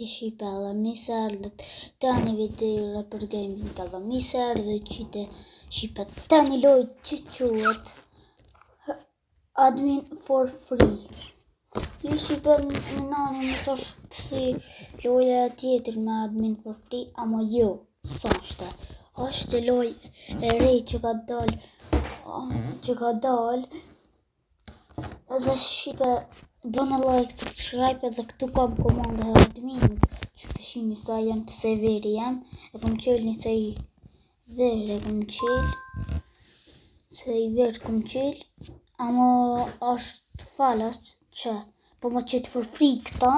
që shqipe edhe miserdhet tani video për gaming edhe miserdhet që të shqipe tani loj që quhet admin for free. Ju shqipe në nani mësë është si loja tjetër me admin for free, ama jo, s'ashtë. Është loj e re që ka dal edhe shqipe bënë like, subscribe edhe këtu kam komanda e adminit që pëshini sa jam të serveri jam e kom qel një server kom qel ama është falas që po më qëtë for free këta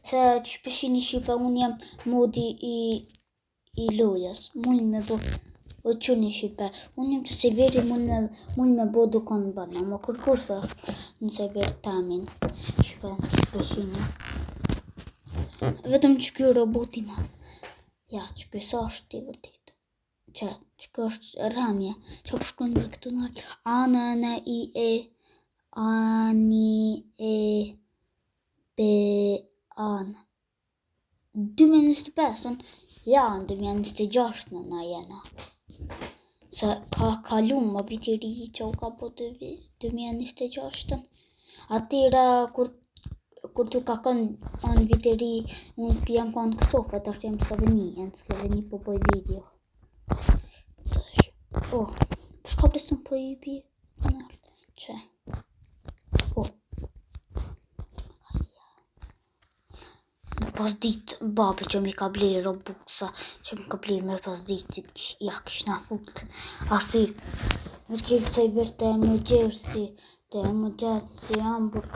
se që pëshini shqipe unë jam modi i lojas mujnë me bo o qëni shqipe unë jam të serveri mujnë me bo dukon bëna ma kërkursa në server tamin shqipe që pëshini vetëm që kjo roboti ma ja që pësa është të vërtit që kjo është ramje që përshkojnë për këtu nërë an 2025 ja në 2026 në jena se ka kalu më viti ri që u ka po 2026 atira kur tu ka kënë anë viti ri unë jam kënë Kosovë të është jam në Sloveni po bëj video shka presën po i bi që pas dit babi që mi ka ble Robuxa që mi ka ble me pas dit që ja kishna fut asi me qilë që i vërte më gjersi Hamburg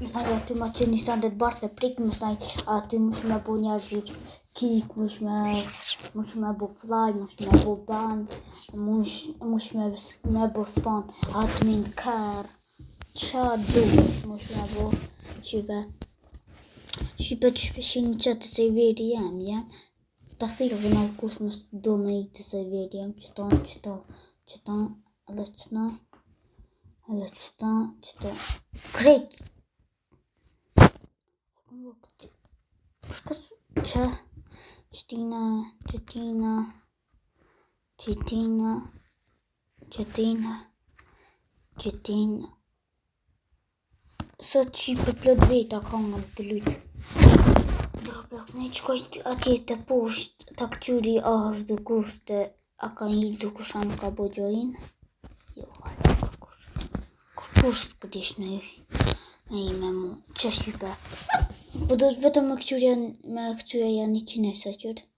mësaj aty ma që një sandet bartë dhe prik mësaj aty mësh me bo njerëzit kik mësh me bo fly mësh me bo ban mësh me bo span admin kar qa du mësh me bo Shqipe që shpeshin që të serveri jam, ta thirve në kush mës do me i të serveri jam, që ta, krejt. Shkas që, qëtina. Sot Shqipe plot veta ka nga të lutë. Ne qëkoj atje të poshtë, ta këtyri është dhe kushtë, a ka një dhe kusha më ka bo gjojin? Jo, kushtë këtish në i me mu, që Shqipe? Po do të vetëm me këtyre janë 100 sa qërë?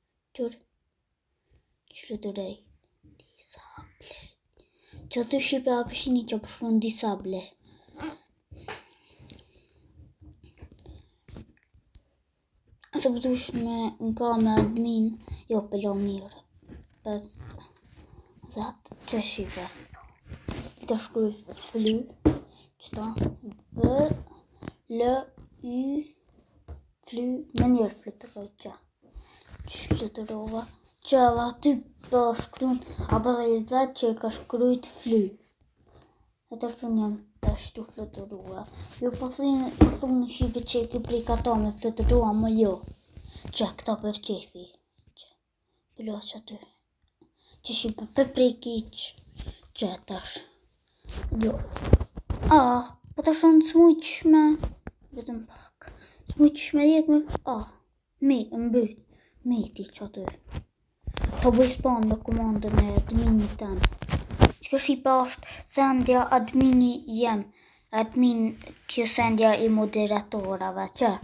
Qërë të rej? Disable. Që të Shqipe a pëshini që përshron disable. Se përdush nga me admin, jo pëllo mirë, 50, që Shqipe, të shkruj fly, qëta, V-L-Y, fly, në njërë flytëroj që flytërova, që edhe aty për shkrujnë, a përda i dhe që ka shkrujt fly, e të shkruj jam shtu flytërua, jo thunë në Shqipe që e ki prej kata me flytërua, më jo. Që këta për qefi pëllo që aty që Shqipe për prej kiq që tash jo po të shonë s'mujqme vetëm pak s'mujqme jek me me mbyt meti që aty të bëj span me komandën e adminit tem që Shqipe është sendja admini jem admin kjo sendja i moderatorave që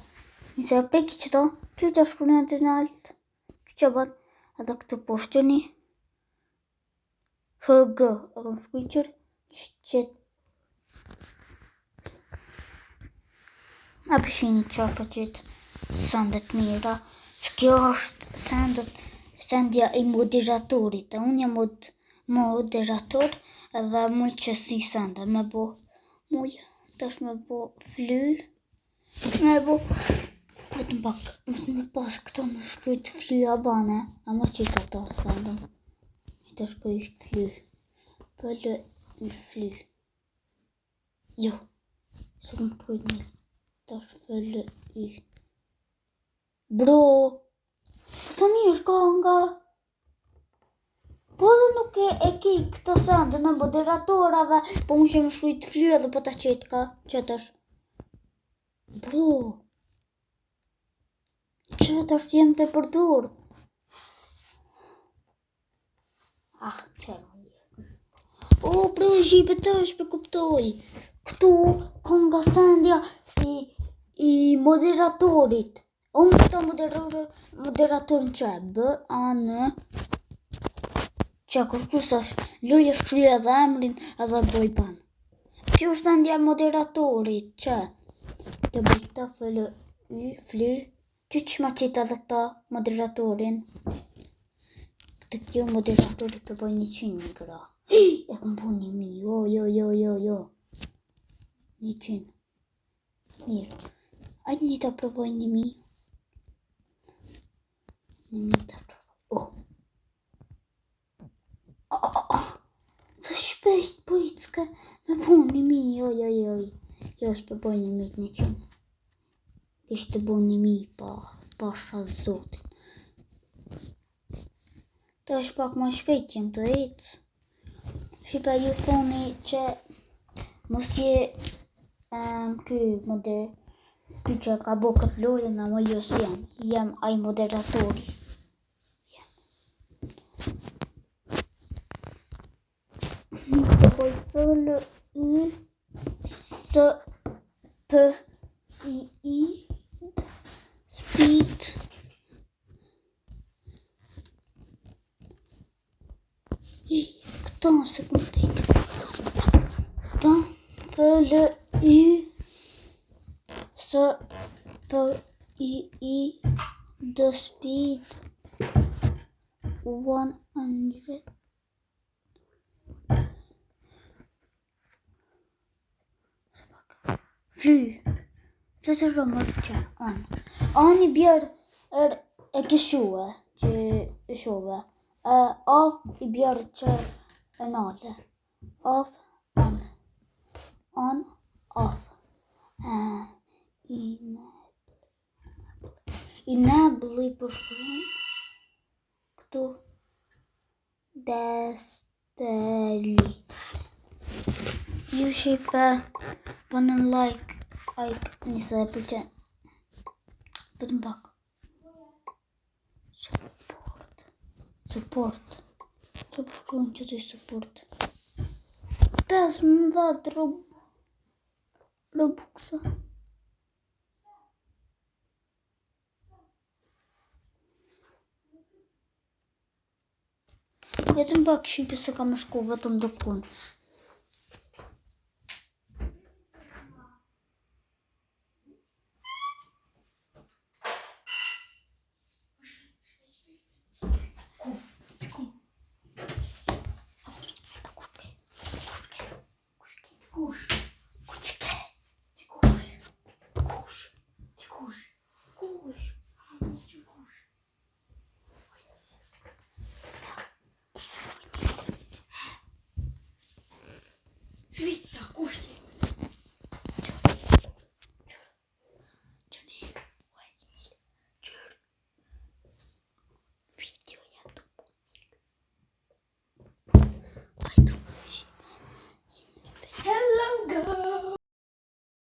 nëse prej që to që të shkrunë të naltë, që bën edhe këtë poshtëni, HG, edhe më shkujqër, që a pëshini që për qëtë sendet mira, së kjo është sendja i moderatorit, e unë jam moderator edhe muj që si sende, me bo fly, me bo vetëm pak, mësë me pas këto më shkryt flya bane, a më qita ta sandëm, i të shkryt fly, pëllë i fly, jo, së më shkryt një, të shkryt i Bro, sa mirë ka nga. Po dhe nuk e ki këto sende në moderatorave, po unë që më shkruj të fly edhe po ta qetë ka, qëtësh. Bro, qëtësh jem të përdur. Që më je. O, bro, gjipe të është për kuptoj. Këtu ka nga sendja i moderatorit. Unë këto moderatorin që e bë, anë, që kërkus është luje shkry edhe emrin edhe boj ban. Kjo është sendja moderatorit që të bëj këta fly, ty që ma qitë edhe këta moderatorin. Këtë kjo moderatorit të bëj 100 gra. E këm bu 1000, jo. 100. Mirë. Ajtë një të provoj 1000. 1000 të provoj. Së shpejt pëjtëske me bu 1000, jo. Jo, s'pe boj 1100. Kishtë të bu 1000 pasha zotin. Të është pak ma shpejt jem të ecë. Shqipa ju thoni që mos je ky që ka bo këtë lojën, ama jo s'jem. Jem aj moderatori. Të boj fëllë SPI speed këto se komplet këto fëllë SPI the speed 100 fly. Që të rëmër që anë. Anë I bjerë e këshue që e shove. Off I bjerë që e nale. Off, anë. On, off. Enable I përshkruan. Këtu. Desteli. Ju shqipe bënën like njëse e përqen. Vetëm pak. Support. Që përshkruan që të I support. 15 Robux. Vetëm pak shqipe se ka më shku vetëm dëkun.